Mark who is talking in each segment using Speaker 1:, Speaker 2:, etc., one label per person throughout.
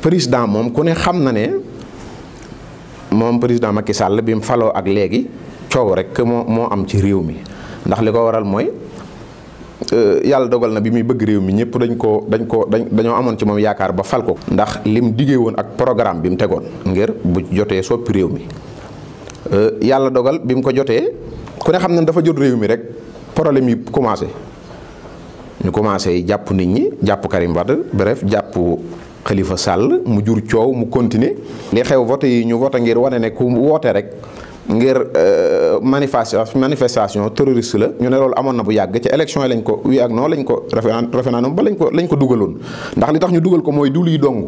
Speaker 1: président moom ku ne xam na ne moom président Macky Sall bi mu faloo ak léegi coow rek moo am ci réew mi ndax li ko waral mooy yàlla dogal na bi muy bëgg réew mi ñëpp dañoo amoon ci moom yaakaar ba fal ko. ndax lim diggee woon ak programme bi mu tegoon ngir bu jotee soppi réew mi yàlla dogal bi mu ko jotee ku ne xam na dafa jot réew mi rek problème yi commencé. ñu commencé jàpp nit ñi jàpp Karim Wade bref jàpp Khalifa Sall mu jur coow mu continuer li xew vote yi ñu vote ngir wane ne ku woote rek ngir manifestation terroriste la ñu ne loolu amoon na bu yàgg ci élection yi lañ ko oui ak non lañ ko référendum ba lañ ko dugaloon ndax li tax ñu dugal ko mooy du luy dong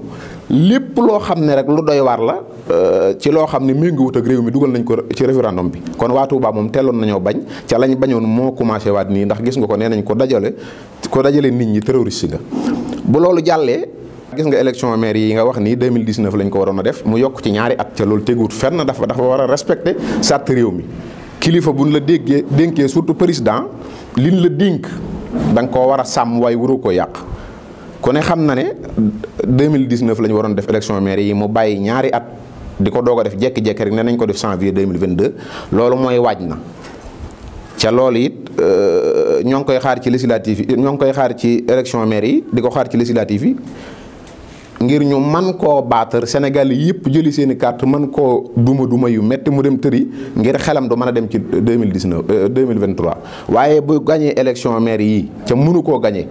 Speaker 1: lépp loo xam ne rek lu doy waar la ci loo xam ne méngoowut ak réew mi dugal nañ ko ci référendum bi kon waa Touba moom teeloon nañoo bañ ca lañ bañoon moo commencé waat nii ndax gis nga ko nee nañ ko dajale nit ñi terroriste nga bu loolu jàllee gis nga élection maire yi nga wax nii 2019 lañ ko waroon a def mu yokk ci ñaari at ca loolu teguwut fenn dafa war a respecter sàrt réew mi kilifa buñ la dénkee surtout président liñ la dénk da nga koo war a sàmm waaye waroo koo yàq ku ne xam na ne 2019 lañ waroon def élection maire yi mu bàyyi ñaari at di ko doog a def jekki-jekki rek ne nañ ko def janvier 2022 loolu mooy waaj na ca loolu it ñoo ngi koy xaar ci législative yi ñoo ngi koy xaar ci élection maire yi di ko xaar ci législative yi ngir ñu man koo baatar Sénégal yi yëpp jëli seen i carte man koo duma yu metti mu dem tëri ngir xelam du mën a dem ci 2023 waaye bu gañee élection maire yi ca mënu koo gañee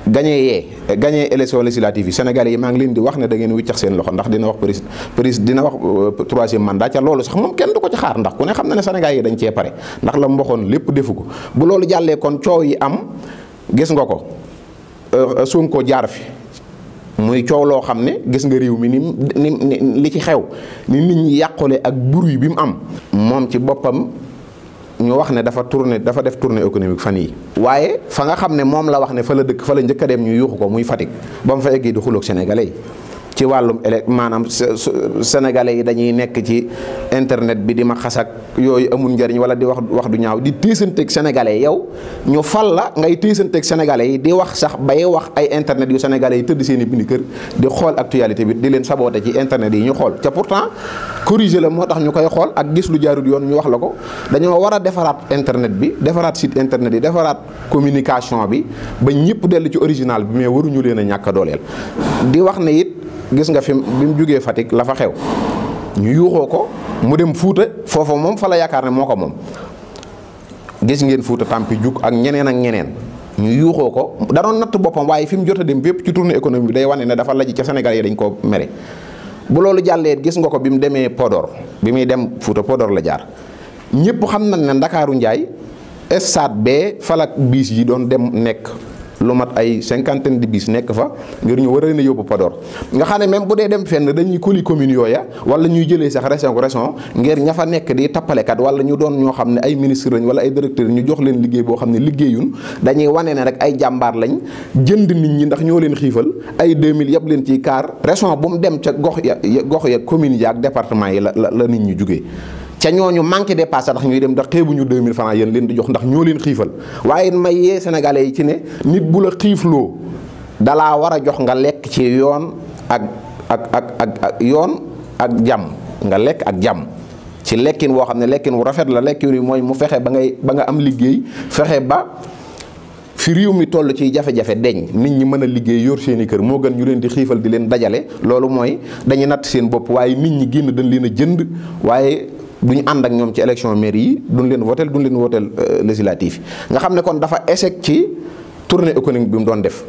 Speaker 1: gañee élection législative yi Sénégal yi maa ngi leen di wax ne da ngeen wiccax seen loxo ndax dina wax président dina wax troisième mandat ca loolu sax moom kenn du ko ci xaar ndax ku ne xam na ne Sénégal yi dañ cee pare ndax la mu waxoon lépp defu ko bu loolu jàllee kon coow yi am gis nga ko Sonko jaar fi muy coow loo xam ne gis nga réew mi ni li ci xew ni nit ñi yàqule ak bruit bi mu am moom ci boppam ñu wax ne dafa def tournée économique fan yi waaye fa nga xam ne moom la wax ne fa la dëkk fa la njëkk a dem ñu yuuxu ko muy Fatick ba mu fa eggee di xuloog sénégalais yi ci wàllum maanaam sénégalais yi dañuy nekk ci internet bi di ma xas ak yooyu amul njariñ wala di wax du ñaaw di téesanteeg sénégalais yow ñu fal la ngay téesanteeg sénégalais yi di wax sax bay wax ay internet yu sénégalais yi tëdd seen i bindi kër di xool actualité bi di leen saboté ci internet yi ñu xool ca pourtant corriger la moo tax ñu koy xool ak gis lu jaarut yoon ñu wax la ko dañoo war a defaraat internet bi defaraat site internet yi defaraat communication bi ba ñëpp dellu ci original bi mais waruñu leen a ñàkk a dooleel di wax ne it gis nga fi bi mu jógee Fatick la fa xew ñu yuuxoo ko mu dem Fuuta foofa moom fa la yaakaar ne moo ko moom gis ngeen Fuuta Tampi Juk ak ñeneen ñu yuuxoo ko da doon natt boppam waaye fi mu jot a dem fépp ci tournée économique bi day wane ne dafa laj ca Sénégal yi dañ ko mere bu loolu jàllee gis nga ko bi mu demee Podor bi muy dem Fuuta Podor la jaar ñëpp xam nañ ne Ndakaaru Njaay stade bee falak biis yi doon dem nekk lu mat ay 50 de bis nekk fa ngir ñu war a leen a yóbbu Podor nga xam ne même bu dee dem fenn dañuy colis commune yooya wala ñuy jëlee sax région ngir ña fa nekk di tappalekat wala ñu doon ñoo xam ne ay ministre lañ wala ay directeur ñu jox leen liggéey boo xam ne liggéeyun dañuy wane ne rek ay jàmbaar lañ jënd nit ñi ndax ñoo leen xiifal ay 2000 yëpp leen ci car région bu mu dem ca gox ya commune ya ak département yi la nit ñi jugee ca ñooñu manqué dépassé ndax ñuy dem ndax xeebuñu 2000 francs yéen leen di jox ndax ñoo leen xiifal waaye may yee sénégalais yi ci ne nit bu la xiifloo dalaa war a jox nga lekk ci yoon ak yoon ak jàmm nga lekk ak jàmm ci lekkin woo xam ne lekkin wu rafet la lekkin wi mooy mu fexe ba nga am liggéey fexe ba fi réew mi toll ci jafe-jafe deñ nit ñi mën a liggéey yor seen i kër moo gën ñu leen di xiifal di leen dajale loolu mooy dañuy natt seen bopp waaye nit ñi génn dañ leen a jënd waaye duñu ànd ak ñoom ci élection maire yi duñ leen woteel législatif nga xam ne kon dafa échec ci tournée économique bi mu doon def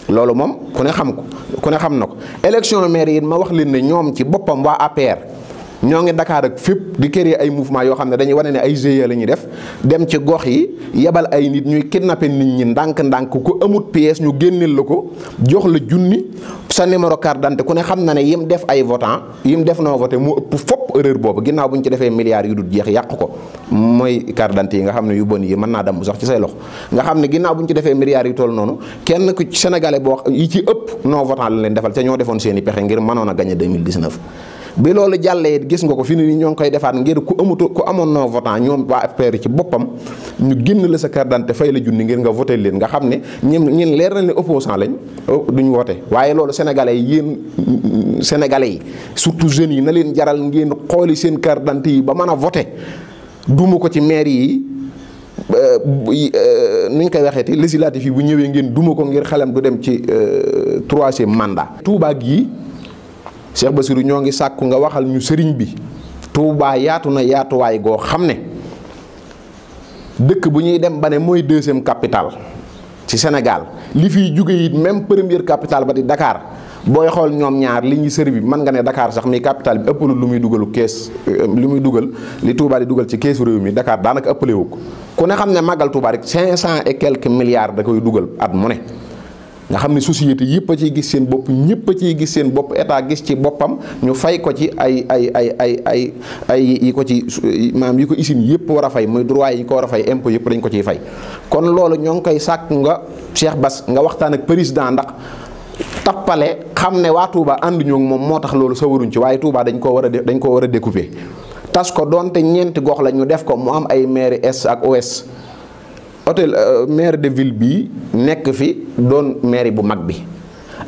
Speaker 1: loolu moom ku ne xam na ko élection maire yi ma wax leen ne ñoom ci boppam waa APR ñoo ngi Dakar ak fépp di créer ay mouvement yoo xam ne dañuy wane ne ay GIE la ñuy def dem ci gox yi yebal ay nit ñuy kidnappé nit ñi ndànk-ndànk ku amut pièce ñu génneel la ko jox la junni sa numéro carte d'identité ku ne xam na ne yim def ay votant yim def noo voté moo ëpp fopp erreur boobu ginnaaw bu ñu ci defee milliards yu dul jeex yàq ko mooy carte d'identité yi nga xam ne yu bon yi mën naa dem sax ci say loxo nga xam ne ginnaaw bu ñu ci defee milliards yu toll noonu kenn ku sénégalais boo yi ci ëpp non votant la leen defal ca ñoo defoon seen i pexe ngir mënoon a gagné 2019 bi loolu jàllee gis nga ko fi ni ñoo ngi koy defaat ngir ku amoon non votant ñoom waa APR ci boppam ñu génn la sa carte d'identité fay la junni ngir nga voté leen nga xam ne ñun leer na ne opposant lañ duñ voté waaye loolu sénégalais yi yéen sénégalais yi surtout jeunes yi na leen jaral ngeen xooli seen carte d'identité yi ba mën a voté duma ko ci maire yi nuñ koy waxeeti législatif yi bu ñëwee ngeen duma ko ngir xelam du dem ci 3e mandat. Touba gii Cheikh Bassirou ñoo ngi sàkku nga waxal ñu sëriñ bi Touba yaatu na yaatuwaay goo xam ne dëkk bu ñuy dem ba ne mooy 2e capitale ci Sénégal li fiy jóge it même première capitale ba di Dakar booy xool ñoom ñaar li ñuy servi mën nga ne Dakar sax mi capitale bi ëppalul lu muy dugalu kees lu muy dugal li Touba di dugal ci keesu réew mi Dakar daanaka ëppale wu ko ku ne xam ne màggal Touba rek 500 et quelques milliards da koy dugal at mu ne nga xam ne société yëpp a ciy gis seen bopp ñëpp a ciy gis seen bopp état gis ci boppam ñu fay ko ci ay yi ko ci maam yi ko usine yëpp war a fay muy droit yi ko war a fay impôt yëpp dañ ko ciy fay kon loolu ñoo ngi koy sàkk nga Cheikh Bass nga waxtaan ak président ndax tappale xam ne waa Touba ànduñu ak moom moo tax loolu sawaruñ ci waaye Touba dañ koo war a découper tas ko doonte ñeenti gox la ñu def ko mu am ay maire est ak ouest hôtel maire de ville bii nekk fi doon maire bu mag bi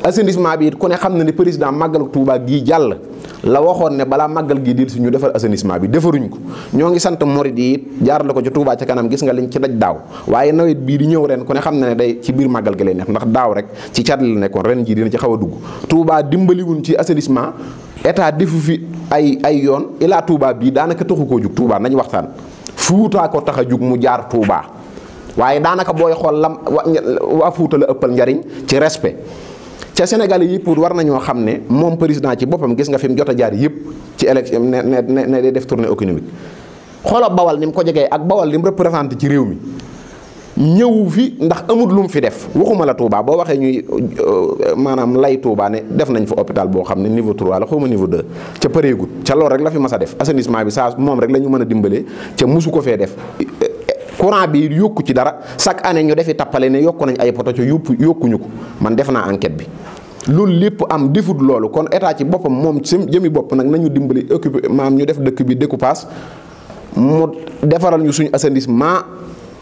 Speaker 1: assainissement bi it ku ne xam na ne président màggal Touba gii jàll la waxoon ne balaa màggal gii di si ñu defar assainissement bi defaruñ ko ñoo ngi sant morid yi it jaarale ko ci Touba ca kanam gis nga liñ ci daj daaw waaye nawet bii di ñëw ren ku ne xam na ne day ci biir màggal gi lay nekk ndax daaw rek ci cat la nekkoon ren jii dina ci xaw a dugg Touba dimbaliwuñ ci assainissement état defu fi ay yoon ilaa Touba bii daanaka taxu koo jug Touba nañ waxtaan Fuutaa ko tax a jug mu jaar Touba waaye daanaka booy xool waa Fuuta la ëppal njariñ ci respect ca Sénégal yi pour war nañoo xam ne moom président ci boppam gis nga fi mu jot a jaar yëpp ci élection ne day def tournée économique xoolal Bawal ni mu ko jegee ak Bawal li mu représenté ci réew mi ñëw fi ndax amul lu mu fi def waxuma la Touba boo waxee ñuy maanaam lay Touba ne def nañ fa hôpital boo xam ne niveau 3 la xawma niveau 2 ca pareegut ca loolu rek la fi mas a def assainissement bi saa moom rek la ñu mën a dimbalee ca musu ko fee def courant bi yokku ci dara chaque année ñu defi tappale ne yokku nañ ay poto ca yokkuñu ko man def naa enquête bi loolu lépp am defut loolu kon état ci boppam moom seen jëmi bopp nag nañu dimbali occupé maam ñu def dëkk bi découpage mu defaral ñu suñu assainissement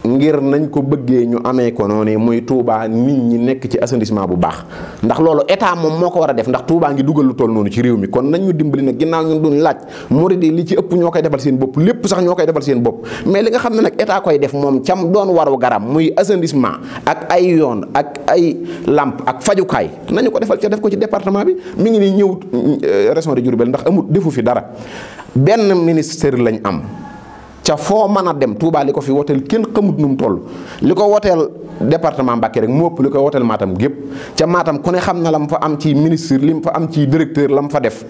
Speaker 1: ngir nañ ko bëggee ñu amee ko noonu muy Touba nit ñi nekk ci assainissement bu baax ndax loolu état moom moo ko war a def ndax Touba ngi dugal lu toll noonu ci réew mi kon nañ ñu dimbali nag ginnaaw ñun duñ laaj murid yi li ci ëpp ñoo koy defal seen bopp lépp sax ñoo koy defal seen bopp mais li nga xam ne nag état koy def moom cam doon waru garam muy assainissement ak ay yoon ak ay lampe ak fajukaay nañu ko defal ca def ko ci département bi mi ngi nii ñëw région de Diourbel ndax amul defu fi dara benn ministère lañ am ca foo mën a dem Touba li ko fi woteel kenn xamut nu mu toll li ko woteel département Mbacké rek moo ëpp li ko woteel Matam gépp ca Matam ku ne xam na la mu fa am ci ministre li mu fa am ci directeur la mu fa def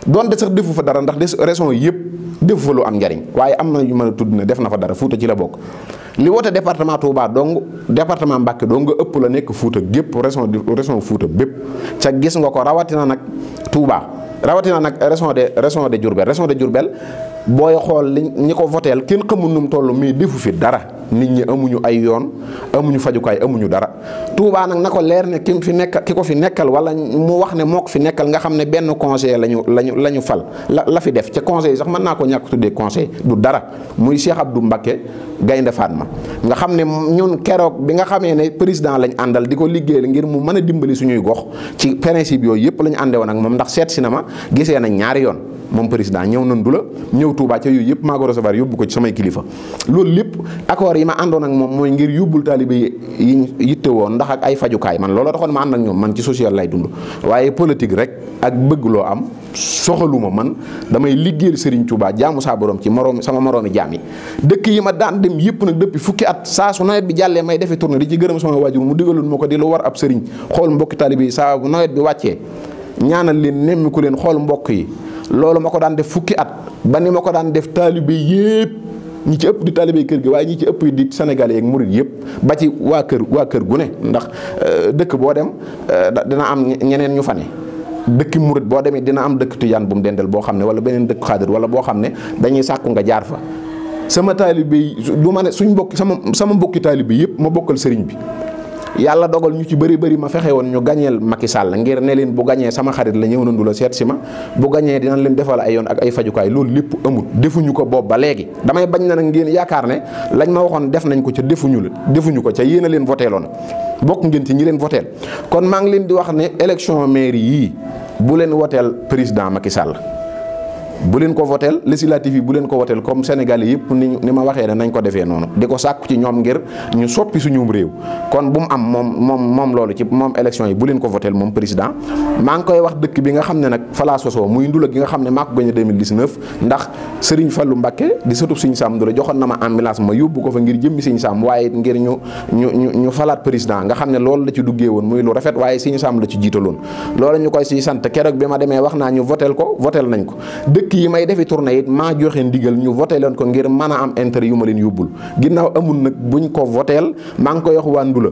Speaker 1: donte sax defu fa dara ndax des régions yëpp defu fa lu am njariñ waaye am na ñu mën a tudd ne def na fa dara Fuuta ci la bokk li wote département Touba dong département Mbacké dong nga ëpp la nekk Fuuta gépp région Fuuta bépp ca gis nga ko rawatina nag Touba rawatina nag région de Diourbel booy xool ñi ko voteel kenn xamul nu mu toll mais defu fi dara nit ñi amuñu ay yoon amuñu fajukaay amuñu dara Touba nag na ko leer ne ki ko fi nekkal wala mu wax ne moo ko fi nekkal nga xam ne benn conseiller lañu fal la fi def ca conseil sax mën naa ko ñàkk tuddee conseil du dara muy Cheikh Abdou Mbacké Gaynde Fatma nga xam ne ñun keroog bi nga xamee ne président lañ àndal di ko liggéeyal ngir mu mën a dimbali suñuy gox ci principe yooyu yëpp lañu àndewoon ak moom ndax seet si na ma gisee nañ ñaari yoon moom président ñëw nan du la ñëw Touba ca yooyu yëpp maa ko recevoir yóbbu ko ci samay kilifa loolu lépp accord yi ma àndoon ak moom mooy ngir yóbbul taalibe yi yitte woon ndax ak ay fajukaay man looloo taxoon ma ànd ak ñoom man ci social lay dund waaye politique rek ak bëgg loo am soxaluma man damay liggéeyal Serigne Touba jaamu saa borom ci sama moroomi jaam yi dëkk yi ma daan dem yëpp nag depuis fukki at saa su nawet bi jàllee may defi tournée di ci gërëm sama waajur mu digaloon ma ko di lu war ab Serigne xool mbokki taalibe yi saa bu nawet bi wàccee ñaanal leen nemmiku leen xool mbokk yi loolu ma ko daan def fukki at ba ni ma ko daan def taalibe yëpp ñi ci ëpp di taalibe kër gi waaye ñi ci ëpp di sénégalais ak murid yëpp ba ci waa kër gu ne ndax dëkk boo dem dina am ñeneen ñu fa ne dëkki murid boo demee dina am dëkk tijaan bu mu dendal boo xam ne wala beneen dëkk xaadir wala boo xam ne dañuy sàkku nga jaar fa sama taalibe yi du ma ne suñ mbokki sama mbokki taalibe yëpp ma bokkal sëriñ bi yàlla dogal ñu ci bëri ma fexe woon ñu gañeel Macky Sall ngir ne leen bu gañee sama xarit la ñëw na du la seet si ma bu gañee dinañ leen defal ay yoon ak ay fajukaay loolu lépp amul defuñu ko boobu ba léegi damay bañ na nag ngeen yaakaar ne lañ ma waxoon def nañ ko ca defuñu ko ca yéen a leen voteeloon bokk ngeen ci ñi leen voteel kon maa ngi leen di wax ne élection maire yii bu leen woteel président Macky Sall bu leen ko voteel législative yi bu leen ko voteel comme Sénégalais yëpp ni ma waxee ne nañ ko defee noonu di ko sàkku ci ñoom ngir ñu soppi suñu réew kon bu mu am moom loolu ci moom élection yi bu leen ko voteel moom président maa ngi koy wax dëkk bi nga xam ne nag falaa sosoo muy Ndula gi nga xam ne maa ko gagné 2019 ndax Serigne Fallou Mbacké di sëtub Serigne Sam Ndula joxoon na ma ambulance ma yóbbu ko fa ngir jëmmi Serigne Sam waaye ngir ñu falaat président nga xam ne loolu la ci duggee woon muy lu rafet waaye Serigne Sam la ci jiitaloon loolu ñu koy si sant keroog bi ma demee wax naa ñu voteel ko voteel nañ ko dëkk yi may defi tournée it maa joxe ndigal ñu voté leen ko ngir mën a am intérêt yu ma leen yóbbul ginnaaw amul nag buñ ko voteel maa ngi koy wax waa Ndula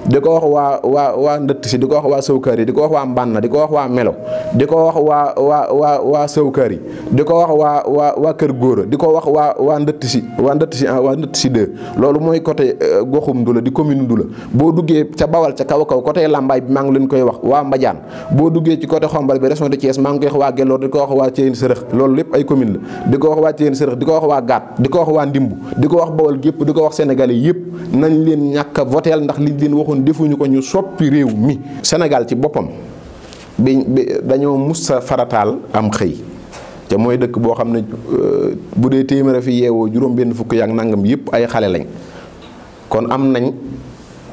Speaker 1: di ko wax waa Ndëtt si di ko wax waa Sawkaar yi di ko wax waa Mbanna di ko wax waa Melo di ko wax waa Sawkaar yi di ko wax waa Kër Góora di ko wax waa Ndëtt si 2 loolu mooy côté goxum Ndula di commune Ndula boo duggee ca Bawal ca kaw côté Lambaay bi maa ngi leen koy wax waa Mbadiane boo duggee ci côté Xombal bi région de Thiès maa ngi koy wax waa Gelor di ko wax waa Thiène Sërëx loolu lépp ay commune la di ko wax waa Thiène Sërëx di ko wax waa Gaat di ko wax waa Ndimbu di ko wax Bawal gépp di ko wax Sénégalais yëpp nañ leen ñàkk a voteel ndax liñ leen waxoon defuñu ko ñu soppi réew mi Sénégal ci boppam bi dañoo musta farataal am xëy te mooy dëkk boo xam ne bu dee téeméer fi yeewoo juróom-benn fukk yaak nangam yëpp ay xale lañ kon am nañ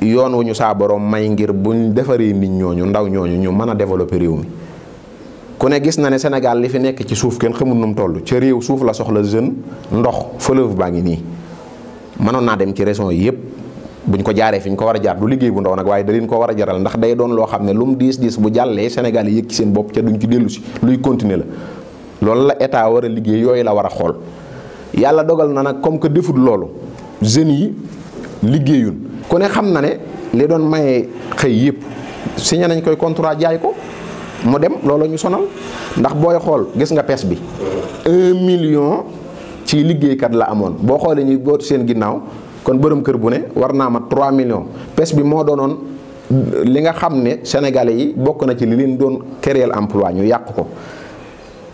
Speaker 1: yoon wu ñu saa borom may ngir buñ defaree nit ñooñu ndaw ñooñu ñu mën a développer réew mi ku ne gis na ne Sénégal li fi nekk ci suuf kenn xamul nu mu toll ca réew suuf la soxla jeune ndox fleuve baa ngi nii mënoon naa dem ci régions yi yëpp buñ ko jaaree fi ñu ko war a jaar du liggéey bu ndaw nag waaye da leen ko war a jaral ndax day doon loo xam ne lu mu diis bu jàllee Sénégal yi yëg ci seen bopp ca duñ ci dellu si luy continuer la loolu la état war a liggéey yooyu la war a xool yàlla dogal na nag comme que defut loolu jeunes yi liggéeyun ku ne xam na ne li doon maye xëy yëpp signé nañ koy contrat jaay ko mu dem loolu ñu sonal ndax booy xool gis nga pes bi 1 million ci liggéeykat la amoon boo xoolee ñu bootu seen ginnaaw kon borom kër bu ne war naa mat 3 millions pes bi moo doonoon li nga xam ne sénégalais yi bokk na ci li leen doon créer emploi ñu yàq ko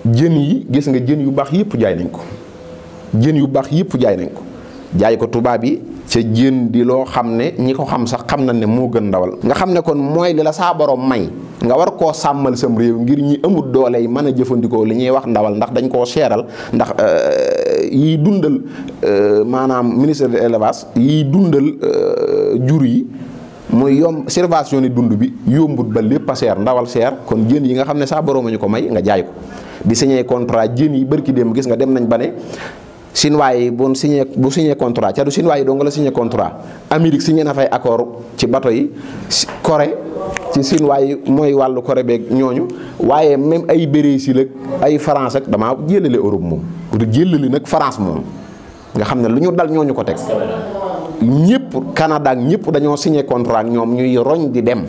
Speaker 1: jën yi gis nga jën yu baax yëpp jaay nañ ko jën yu baax yëpp jaay nañ ko jaay ko tubaab yi ca jën di loo xam ne ñi ko xam sax xam nañ ne moo gën ndawal nga xam ne kon mooy li la saa borom may nga war koo sàmmal sam réew ngir ñi amul doole yi mën a jëfandikoo li ñuy wax ndawal ndax dañ koo seeral ndax yiy dundal maanaam ministère de l'élevage yiy dundal jur yi muy yomb servation ni dund bi yombut ba lépp a seer ndawal seer kon jën yi nga xam ne saa borom a ñu ko may nga jaay ko di signé contrat jën yi bërki dem gis nga dem nañ ba ne Chinois yi bu signé contrat ca du Chinois yi doo nga la signé contrat Amérique signé na fay accord ci bateau yi Corée ci Chinois yi mooy wàllu Corée beeg ñooñu waaye même ay Brésil ak ay France ak damaa jëlale Europe moom du jëlale nag France moom nga xam ne lu ñu dal ñooñu ko teg ñëpp Canada ak ñëpp dañoo signé contrat ak ñoom ñuy roñ di dem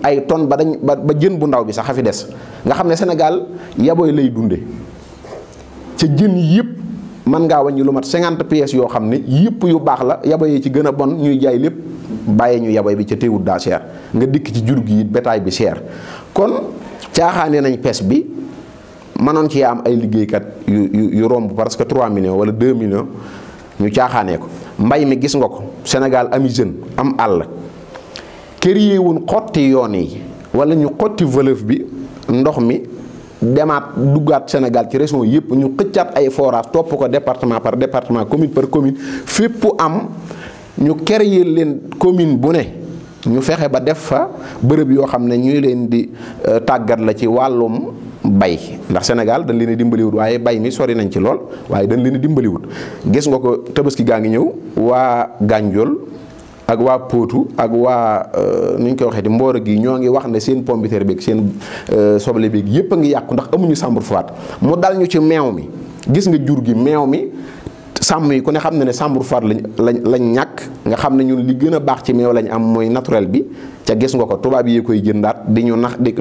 Speaker 1: ay tonnes ba jën bu ndaw bi sax a fi des nga xam ne Sénégal yaboy lay dunde ca jën yëpp mën ngaa wàññi lu mat 50 pièces yoo xam ne yëpp yu baax la yaboy yi ci gën a bon ñuy jaay lépp bàyyee ñu yaboy bi ca teewut daa cher nga dikk ci jur gi it bétail bi cher kon caaxaane nañ pes bi mënoon ci am ay liggéeykat yu romb parce que 3 millions wala 2 millions ñu caaxaanee ko mbay mi gis nga ko Sénégal ami jeune am àll kër yi woon xotti yoon yi wala ñu xotti fleuve bi ndox mi demaat duggaat Sénégal ci région yëpp ñu xëccaat ay forage topp ko département par département commune par commune fépp am ñu créer leen commune bu ne ñu fexe ba def fa bërëb yoo xam ne ñuy leen di tàggat la ci wàllum bay ndax Sénégal dañ leen a dimbaliwut waaye bay mi sori nañ ci lool waaye dañ leen a dimbaliwut gis nga ko tabaski gaa ngi ñëw waa Gandiol ak waa Potou ak waa nu ñu koy waxee di Mboro gi ñoo ngi wax ne seen pomme de terre beeg seen soble beeg yëpp a ngi yàqu ndax amuñu chambre froide mu dal ñu ci meew mi gis nga jur gi meew mi sàmm yi ku ne xam na ne chambre froide lañ ñàkk nga xam ne ñun li gën a baax ci meew lañ am mooy naturel bi ca gis nga ko tubaab yi koy jëndaat di ñu nax di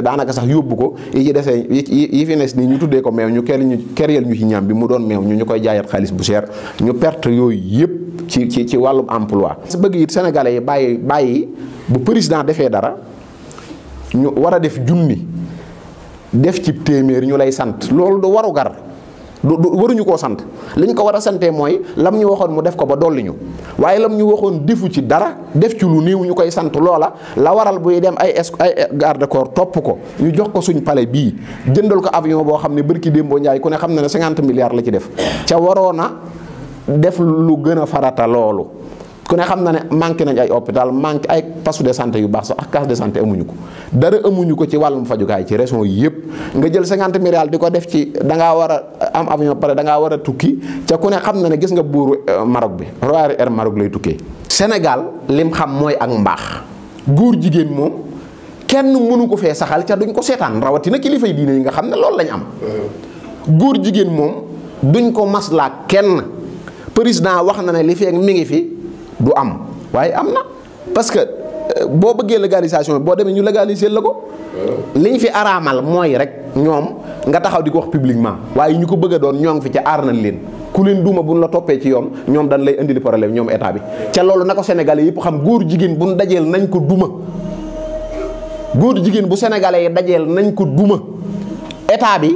Speaker 1: daanaka sax yóbbu ko yi ci desee yi fi nes nii ñu tuddee ko meew ñu keryal ñu ci ñam bi mu doon meew ñu koy jaayaat xaalis bu cher ñu perte yooyu yëpp ci wàllum emploi. su bëgg it sénégalais yi bàyyi bu président defee dara ñu war a def junni def ci téeméer ñu lay sant loolu du waru gar du waruñu koo sant li ñu ko war a santee mooy lam ñu waxoon mu def ko ba dolli ñu waaye lam ñu waxoon defu ci dara def ci lu néew ñu koy sant loola la waral buy dem ay garde corps topp ko ñu jox ko suñ palais bii jëndal ko avion boo xam ne bërki démboo njaay ku ne xam na ne 50 milliards la ci def ca waroon a def lu gën a farata loolu ku ne xam na ne manqué nañ ay hôpital manqué ay poste de santé yu baax sax ak case de santé amuñu ko dara amuñu ko ci wàllum fajukaay ci région yi yëpp nga jël 50 milliards di ko def ci da ngaa war a am avion pare da ngaa war a tukki ca ku ne xam na ne gis nga buuru Maroc bi Royal Air Maroc lay tukkee. Sénégal lim xam mooy ak mbaax góor jigéen moom kenn mënu ko fee saxal ca duñ ko seetaan rawatina kilifay diine yi nga xam ne loolu lañ am. góor jigéen moom duñ ko maslaa kenn président wax na ne li feek mi ngi fi. du am waaye am na parce que boo bëggee légalisation boo demee ñu légaliser la ko liñ fi araamal mooy rek ñoom nga taxaw di ko wax publiquement waaye ñu ko bëgg a doon ñoo ngi fi ca aar nañ leen ku leen duuma buñ la toppee ci yoon ñoom dañ lay indili problème ñoom état bi ca loolu na ko sénégalais yëpp xam góor jigéen buñ dajeel nañ ko duma góor jigéen bu sénégalais yi dajeel nañ ko duma état bi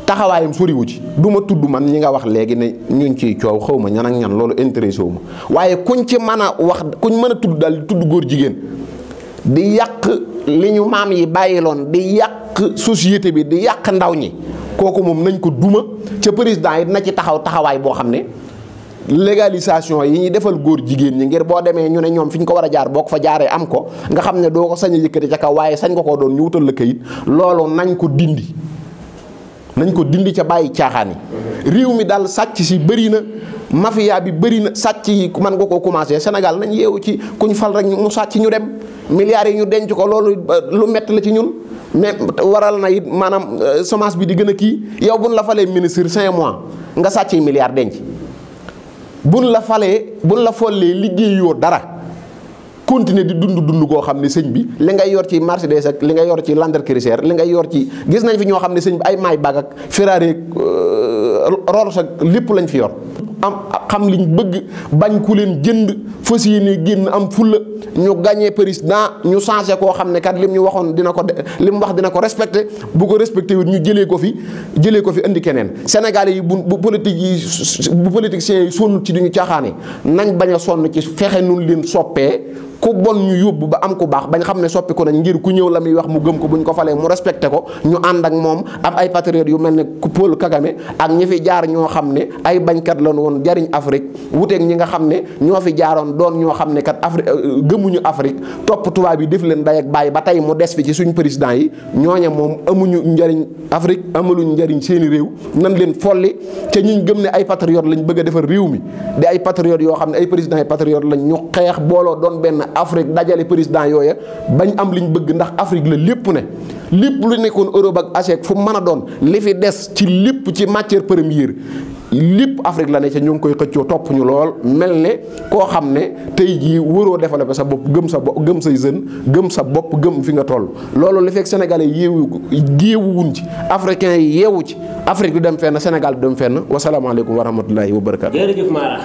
Speaker 1: taxawaayam soriwu ci du ma tudd man ñi nga wax léegi ne ñun ciy coow xaw ma ñan ak ñan loolu intéressé wu ma waaye kuñ ci mën a wax kuñ mën a tudd daal di tudd góor jigéen di yàq li ñu maam yi bàyyiloon di yàq société bi di yàq ndaw ñi kooku moom nañ ko duma ca président yi na ci taxawaay boo xam ne légalisation yi ñuy defal góor jigéen ñi ngir boo demee ñu ne ñoom fi ñu ko war a jaar boo ko fa jaaree am ko nga xam ne doo ko sañ a yëkkati ca kaw waaye sañ nga koo doon ñu wutal la kayit loolu nañ ko dindi. nañ ko dindi ca bàyyi caaxaan yi réew mi daal sàcc si bëri na mafia bi bëri na sàcc yi mën nga koo commencé Sénégal nañ yeewu ci kuñ fal rek mu sàcc ñu dem milliards yi ñu denc ko loolu lu metti la ci ñun mais waral na it maanaam semence bi di gën a kii yow buñ la falee ministre 5 mois nga sàcc milliards denc buñ la follee liggéeyoo dara continuer di dund goo xam ne sëñ bi li ngay yor ci Mercedes ak li ngay yor ci Land Cruiser li ngay yor ci gis nañ fi ñoo xam ne sëñ bi ay Maybach ak Ferrari Rolls ak lépp lañ fi yor am xam liñ bëgg bañ ku leen jënd fas yéene génn am fulla ñu gagné président ñu changé koo xam ne kat lim ñu waxoon dina ko lim wax dina ko respecté bu ko respecté wut ñu jëlee ko fi indi keneen Sénégalais yi bu politiciens yi sonn ci duñu caaxaane nañ bañ a sonn ci fexe nun leen soppee ku bon ñu yóbbu ba am ku baax bañ xam ne soppi ko nañ ngir ku ñëw la muy wax mu gëm ko buñ ko falee mu respecté ko ñu ànd ak moom am ay patriotes yu mel ne Paul Kagame ak ñi fi jaar ñoo xam ne ay bañkat lañu woon jariñ Afrique wuteeg ñi nga xam ne ñoo fi jaaroon doon ñoo xam ne kat Afrique gëmuñu Afrique topp tubaab yi def leen day ak bàyyi ba tey mu des fi ci suñ président yi ñooñe moom amuñu njariñ Afrique amaluñ njariñ seeni réew nan leen folli te ñuñ gëm ne ay patriotes lañ bëgg a defar réew mi di ay patriotes yoo xam ne ay présidents yi patriotes lañ ñu xeex booloo doon benn Afrique dajale président yooya bañ am liñ bëgg ndax Afrique la lépp ne lépp lu nekkoon Europe ak Asie fu mën a doon li fi des ci lépp ci matière première lépp Afrique la ne ca ñu ngi koy xëccoo topp ñu lool mel ne koo xam ne tey jii waroo développé sa bopp gëm sa bopp gëm say jeune gëm sa bopp gëm fi nga toll loolu li fekk sénégalais yeewuwuñ ci africains yi yeewu ci Afrique du dem fenn Sénégal du dem fenn wasalaamaaleykum wa rahmatullahi wa barakaatu.
Speaker 2: jërëjëf Mara.